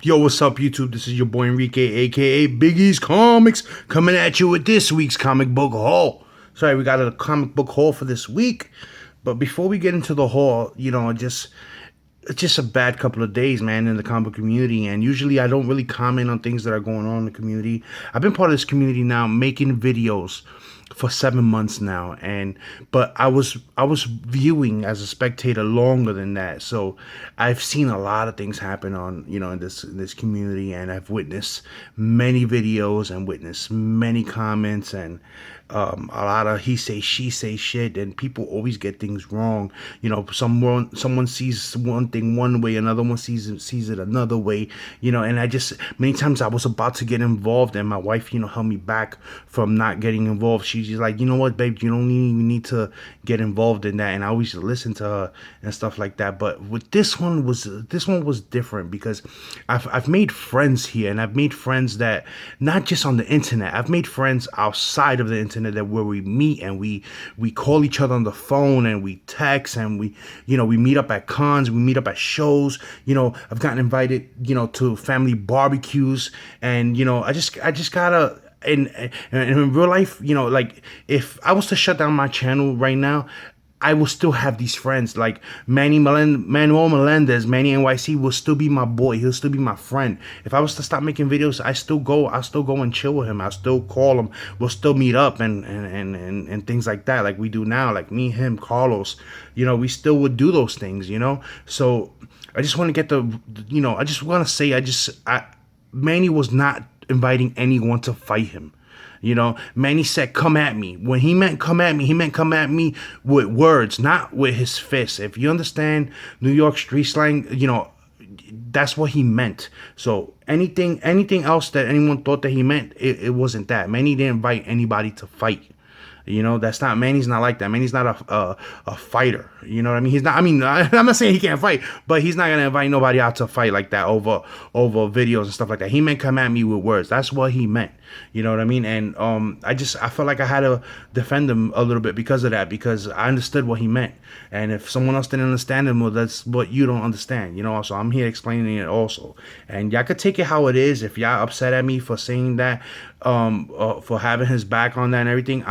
Yo, what's up, YouTube? This is your boy Enrique, aka Biggie's Comics, coming at you with this week's comic book haul. Sorry, we got a comic book haul for this week. But before we get into the haul, it's just a bad couple of days, man, in the comic book community. And usually I don't really comment on things that are going on in the community. I've been part of this community now, making videos for 7 months now, but I was viewing as a spectator longer than that, so I've seen a lot of things happen on in this community, and I've witnessed many videos and witnessed many comments, and a lot of he say she say shit, and people always get things wrong. Someone sees one thing one way, another one sees it another way. And I just, many times I was about to get involved, and my wife held me back from not getting involved. She's just like, you know what, babe, you don't even need to get involved in that. And I always listen to her and stuff like that. But with this one was different, because I've made friends here, and I've made friends that not just on the internet. I've made friends outside of the internet, that where we meet and we call each other on the phone, and we text, and we meet up at cons, we meet up at shows. I've gotten invited to family barbecues, and I just gotta, in real life, like, if I was to shut down my channel right now, I will still have these friends. Like Manuel Melendez, Manny NYC will still be my boy. He'll still be my friend. If I was to stop making videos, I'll still go and chill with him. I'll still call him. We'll still meet up and things like that, like we do now. Like me, him, Carlos. We still would do those things. So I just want to get I just want to say, Manny was not inviting anyone to fight him. Manny said, come at me. When he meant come at me, he meant come at me with words, not with his fists. If you understand New York street slang, that's what he meant. So anything else that anyone thought that he meant, it wasn't that. Manny didn't invite anybody to fight. That's not, Manny's not like that. Manny's not a fighter. You know what I mean? He's not, I'm not saying he can't fight, but he's not going to invite nobody out to fight like that over videos and stuff like that. He meant come at me with words. That's what he meant. You know what I mean? And I felt like I had to defend him a little bit because of that, because I understood what he meant. And if someone else didn't understand him, well, that's what you don't understand. So I'm here explaining it also. And y'all could take it how it is. If y'all upset at me for saying that, for having his back on that and everything,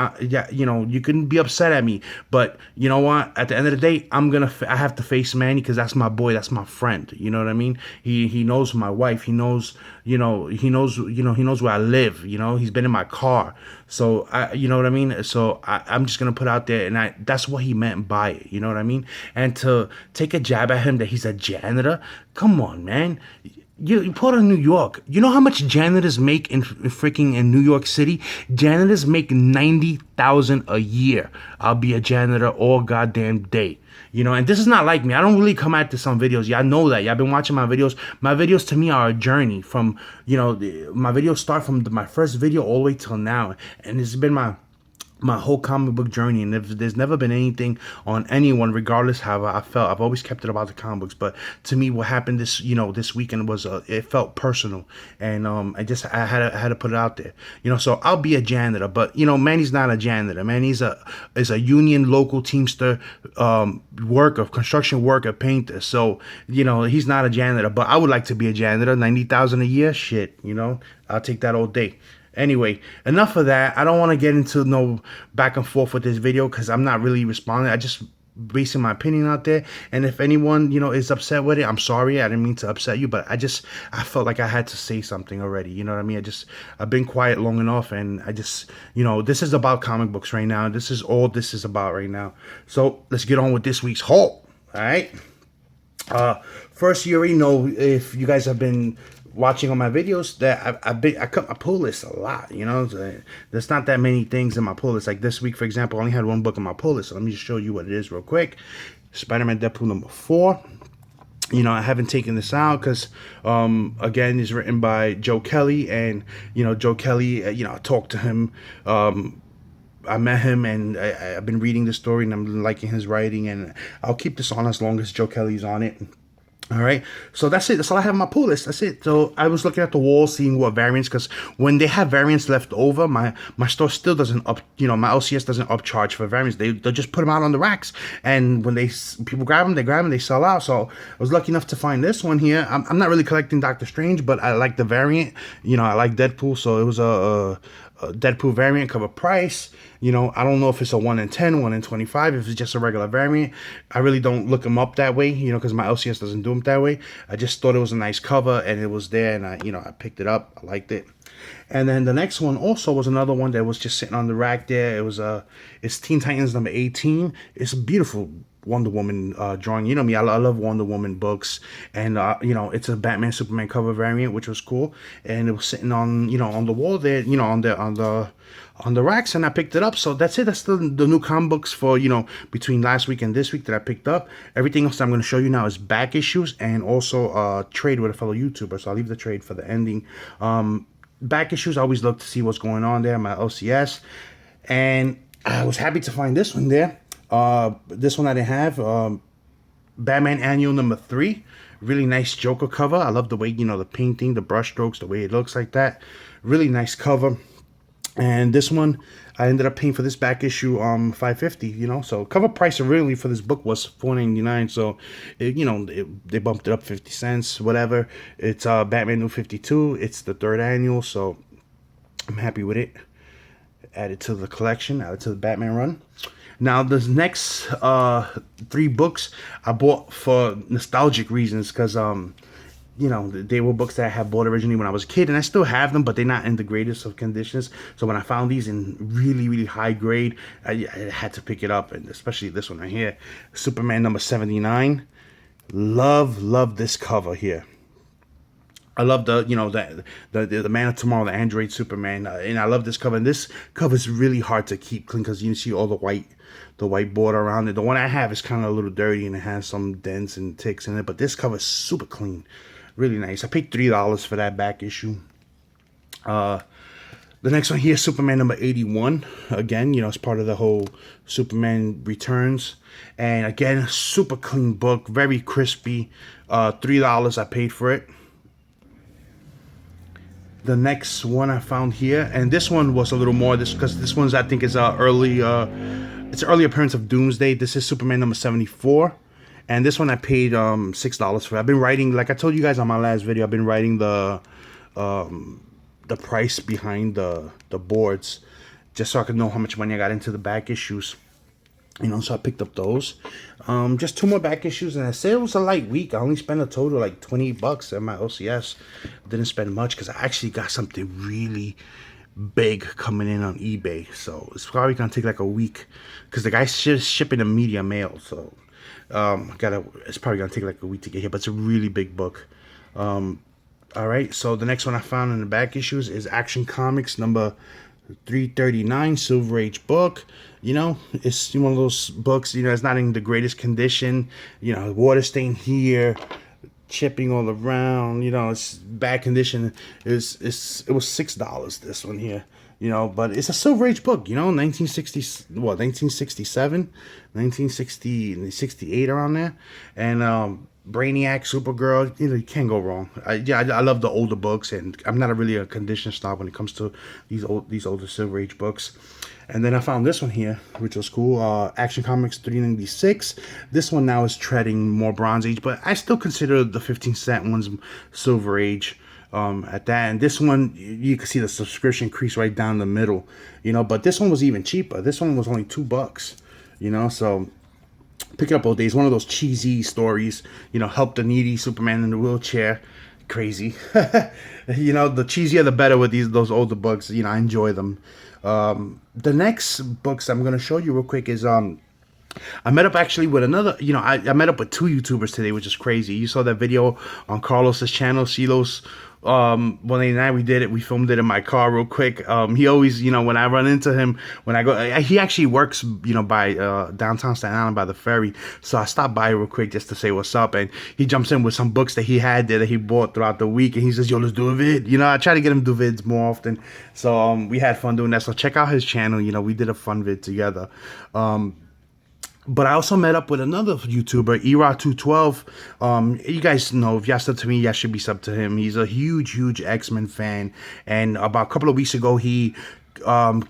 you can be upset at me, but you know what, at the end of the day, I have to face Manny, because that's my boy, that's my friend. You know what I mean? He knows my wife, he knows he knows where I live. He's been in my car, so you know what I mean. So I'm just gonna put out there, and that's what he meant by it. You know what I mean? And to take a jab at him that he's a janitor, come on, man. You're part of New York. You know how much janitors make in New York City? Janitors make $90,000 a year. I'll be a janitor all goddamn day. And this is not like me. I don't really come at this on videos. Y'all know that. Y'all been watching my videos. My videos to me are a journey from, my videos start from my first video all the way till now. And it's been my whole comic book journey, and there's never been anything on anyone, regardless how I felt. I've always kept it about the comic books, but to me, what happened this weekend was it felt personal, and I had to put it out there. So I'll be a janitor, but Manny's not a janitor. Manny's is a union local Teamster construction worker, painter. So he's not a janitor, but I would like to be a janitor. $90,000 a year, shit. I'll take that all day. Anyway, enough of that. I don't want to get into no back and forth with this video, because I'm not really responding. I just basing my opinion out there. And if anyone, is upset with it, I'm sorry. I didn't mean to upset you, but I felt like I had to say something already. You know what I mean? I've been quiet long enough, and this is about comic books right now. This is all this is about right now. So let's get on with this week's haul. All right. First, you already know, if you guys have been watching on my videos, that I cut my pull list a lot. There's not that many things in my pull list. Like this week, for example, I only had one book in my pull list. So let me just show you what it is real quick. Spider-Man Deadpool #4. I haven't taken this out because, again, it's written by Joe Kelly, and Joe Kelly, I talked to him. I met him, and I've been reading the story, and I'm liking his writing, and I'll keep this on as long as Joe Kelly's on it. All right, so that's it. That's all I have on my pull list. That's it. So I was looking at the wall, seeing what variants, because when they have variants left over, my store still doesn't up. My LCS doesn't upcharge for variants. They just put them out on the racks, and when people grab them, they sell out. So I was lucky enough to find this one here. I'm not really collecting Doctor Strange, but I like the variant. I like Deadpool, so it was a Deadpool variant cover price. I don't know if it's a 1 in 10, 1 in 25, if it's just a regular variant. I really don't look them up that way, because my LCS doesn't do them that way. I just thought it was a nice cover, and it was there, and I picked it up. I liked it. And then the next one also was another one that was just sitting on the rack there. It's Teen Titans number 18. It's a beautiful Wonder Woman drawing. You know me, I love Wonder Woman books, and it's a Batman Superman cover variant, which was cool, and it was sitting on on the wall there, on the racks, and I picked it up. So that's it. That's the new comic books for between last week and this week that I picked up. Everything else I'm going to show you now is back issues and also trade with a fellow YouTuber. So I'll leave the trade for the ending. Back issues, I always look to see what's going on there, my LCS, and I was happy to find this one there. This one I didn't have. Batman Annual number 3. Really nice Joker cover. I love the way, the painting, the brush strokes, the way it looks like that. Really nice cover. And this one, I ended up paying for this back issue $5.50, so cover price really for this book was $4.99. So they bumped it up 50 cents, whatever. It's Batman New 52. It's the 3rd annual, so I'm happy with it. Added to the collection, added to the Batman run. Now, the next 3 books I bought for nostalgic reasons, because they were books that I had bought originally when I was a kid, and I still have them, but they're not in the greatest of conditions. So when I found these in really, really high grade, I had to pick it up, and especially this one right here, Superman number 79. Love this cover here. I love the Man of Tomorrow, the Android Superman, and I love this cover. And this cover is really hard to keep clean because you see all the white border around it. The one I have is kind of a little dirty and it has some dents and ticks in it, but this cover is super clean, really nice. I paid $3 for that back issue. The next one here, Superman number 81. Again, it's part of the whole Superman Returns, and again, super clean book, very crispy. $3 I paid for it. The next one I found here, and this one was a little more, because this one's, I think, is it's an early appearance of Doomsday. This is Superman number 74, and this one I paid $6 for. I've been writing, like I told you guys on my last video, I've been writing the price behind the boards, just so I could know how much money I got into the back issues. So I picked up those. Just 2 more back issues, and I say it was a light week. I only spent a total like $20 at my LCS. Didn't spend much because I actually got something really big coming in on eBay. So it's probably gonna take like a week because the guy's shipping a media mail. So it's probably gonna take like a week to get here. But it's a really big book. All right. So the next one I found in the back issues is Action Comics number 339, Silver Age book. It's one of those books, it's not in the greatest condition, water stain here, chipping all around, it's bad condition. It was $6, this one here, but it's a Silver Age book, 1967, 1968, around there. And Brainiac, Supergirl, you can't go wrong. I love the older books, and I'm not really a condition snob when it comes to these older Silver Age books. And then I found this one here, which was cool. Action Comics 396. This one now is treading more Bronze Age, but I still consider the 15-cent ones Silver Age at that. And this one, you can see the subscription crease right down the middle, but this one was even cheaper. This one was only $2, so pick it up all day. It's one of those cheesy stories, help the needy, Superman in the wheelchair. Crazy. The cheesier the better with those older books. I enjoy them. The next books I'm going to show you real quick is I met up actually with another, I met up with 2 YouTubers today, which is crazy. You saw that video on Carlos's channel, Silos 189. We filmed it in my car real quick. He always, when I run into him, when I go, he actually works, by downtown Staten Island by the ferry. So I stopped by real quick just to say what's up, and he jumps in with some books that he had there that he bought throughout the week, and he says, yo, let's do a vid. I try to get him to do vids more often. So we had fun doing that. So check out his channel. We did a fun vid together. But I also met up with another YouTuber, Era212. You guys know, if y'all sub to me, y'all should be sub to him. He's a huge X-Men fan. And about a couple of weeks ago, he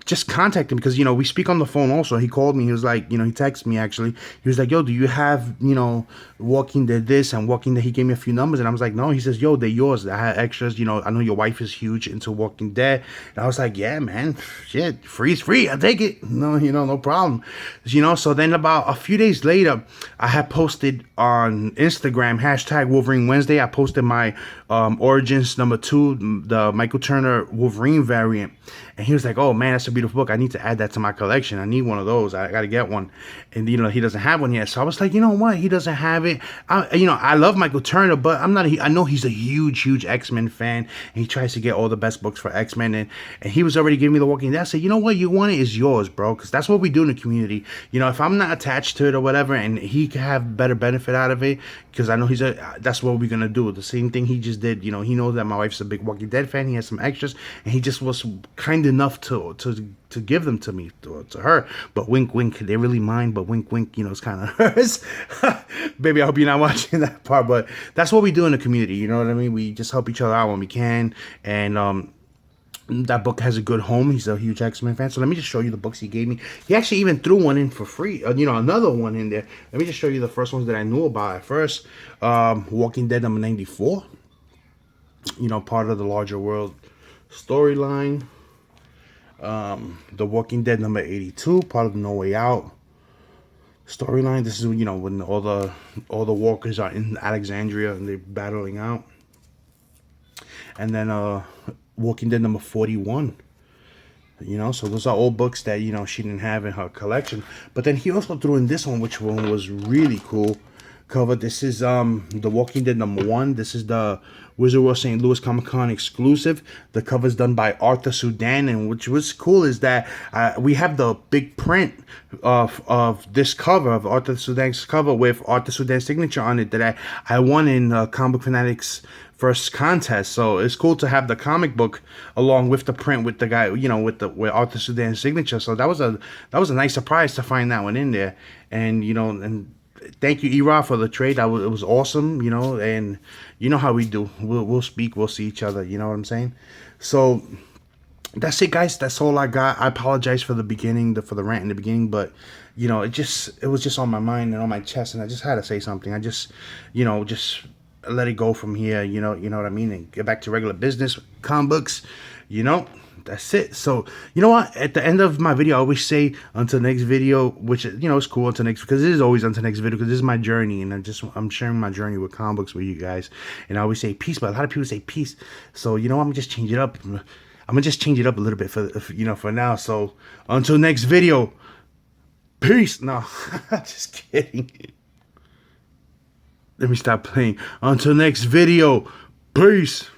just contacted me because, you know, we speak on the phone also. He called me. He was like, you know, he texted me actually. He was like, yo, do you have, you know, Walking Dead this and Walking Dead? He gave me a few numbers and I was like, no. He says, yo, they're yours. I had extras. You know, I know your wife is huge into Walking Dead. And I was like, yeah, man, shit, free's free. I'll take it. No, you know, no problem. You know, so then about a few days later, I had posted on Instagram, hashtag Wolverine Wednesday. I posted my Origins #2, the Michael Turner Wolverine variant. And he was like, oh man, that's a beautiful book. I need to add that to my collection. I need one of those. I got to get one. And, you know, he doesn't have one yet. So I was like, you know what? He doesn't have it. You know, I love Michael Turner, but I'm not, I know he's a huge X-Men fan. And he tries to get all the best books for X-Men. And he was already giving me The Walking Dead. I said, you know what? You want it, is yours, bro. Because that's what we do in the community. You know, if I'm not attached to it or whatever, and he can have better benefit out of it, because I know that's what we're going to do. The same thing he just did. You know, he knows that my wife's a big Walking Dead fan. He has some extras. And he just was kind enough to give them to me, to her. But wink they're really mine, but wink, you know, it's kind of hers. Baby, I hope you're not watching that part, but that's what we do in the community, you know what I mean? We just help each other out when we can. And that book has a good home. He's a huge X-Men fan. So let me just show you the books he gave me. He actually even threw one in for free, you know, another one in there. Let me just show you the first ones that I knew about at first. Walking Dead #94, you know, part of the larger world storyline. The Walking Dead #82, part of the No Way Out storyline. This is, you know, when all the walkers are in Alexandria and they're battling out. And then Walking Dead #41. You know, so those are all books that, you know, she didn't have in her collection. But then he also threw in this one, which one was really cool cover. This is The Walking Dead #1. This is the Wizard World St. Louis Comic Con exclusive. The cover is done by Arthur Sudan, and which was cool is that we have the big print of this cover, of Arthur Sudan's cover, with Arthur Sudan's signature on it, that I won in Comic Fanatics first contest. So it's cool to have the comic book along with the print with the guy, you know, with Arthur Sudan's signature. So that was a nice surprise to find that one in there. And, you know, and thank you, Era, for the trade. It was awesome, you know, and you know how we do. We'll speak, we'll see each other, you know what I'm saying? So that's it, guys. That's all I got. I apologize for the beginning, for the rant in the beginning, but you know, it was just on my mind and on my chest, and I just had to say something. I just, you know, just let it go from here, you know what I mean, and get back to regular business, comic books, you know. That's it. So, you know what? At the end of my video, I always say until next video, which, you know, it's cool until next, because it is always until next video, because this is my journey, and I'm sharing my journey with comic books with you guys. And I always say peace, but a lot of people say peace. So, you know, I'm gonna just change it up. I'm gonna just change it up a little bit you know, for now. So, until next video, peace. No, just kidding. Let me stop playing. Until next video, peace.